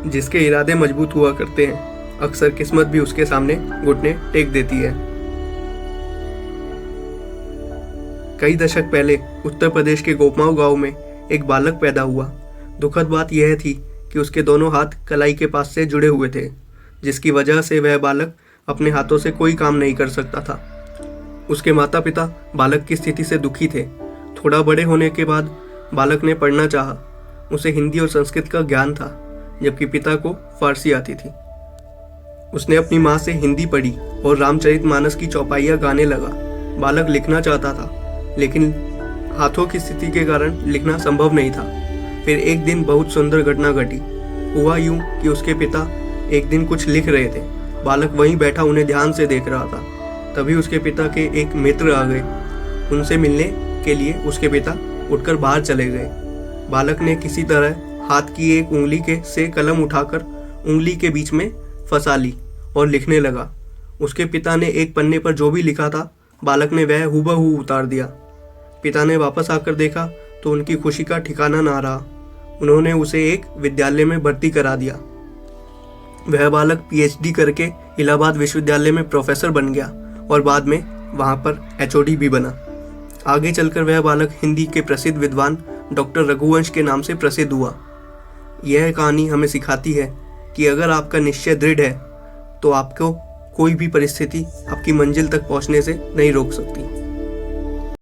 जिसके इरादे मजबूत हुआ करते हैं, अक्सर किस्मत भी उसके सामने घुटने टेक देती है। कई दशक पहले उत्तर प्रदेश के गोपमाऊ गांव में एक बालक पैदा हुआ। दुखद बात यह थी कि उसके दोनों हाथ कलाई के पास से जुड़े हुए थे, जिसकी वजह से वह बालक अपने हाथों से कोई काम नहीं कर सकता था। उसके माता पिता बालक की स्थिति से दुखी थे। थोड़ा बड़े होने के बाद बालक ने पढ़ना चाहा। उसे हिंदी और संस्कृत का ज्ञान था, जबकि पिता को फारसी आती थी। उसने अपनी माँ से हिंदी पढ़ी और रामचरितमानस की चौपाइयाँ गाने लगा। बालक लिखना चाहता था, लेकिन हाथों की स्थिति के कारण लिखना संभव नहीं था। फिर एक दिन बहुत सुंदर घटना घटी। हुआ यूं कि उसके पिता एक दिन कुछ लिख रहे थे। बालक वहीं बैठा उन्हें ध्यान से देख रहा था। तभी उसके पिता के एक मित्र आ गए। उनसे मिलने के लिए उसके पिता उठकर बाहर चले गए। बालक ने किसी तरह हाथ की एक उंगली से कलम उठाकर उंगली के बीच में फंसा ली और लिखने लगा। उसके पिता ने एक पन्ने पर जो भी लिखा था, बालक ने वह हूबहू उतार दिया। पिता ने वापस आकर देखा तो उनकी खुशी का ठिकाना ना रहा। उन्होंने उसे एक विद्यालय में भर्ती करा दिया। वह बालक पीएचडी करके इलाहाबाद विश्वविद्यालय में प्रोफेसर बन गया और बाद में वहां पर एचओडी भी बना। आगे चलकर वह बालक हिंदी के प्रसिद्ध विद्वान डॉक्टर रघुवंश के नाम से प्रसिद्ध हुआ। यह कहानी हमें सिखाती है कि अगर आपका निश्चय दृढ़ है तो आपको कोई भी परिस्थिति आपकी मंजिल तक पहुंचने से नहीं रोक सकती।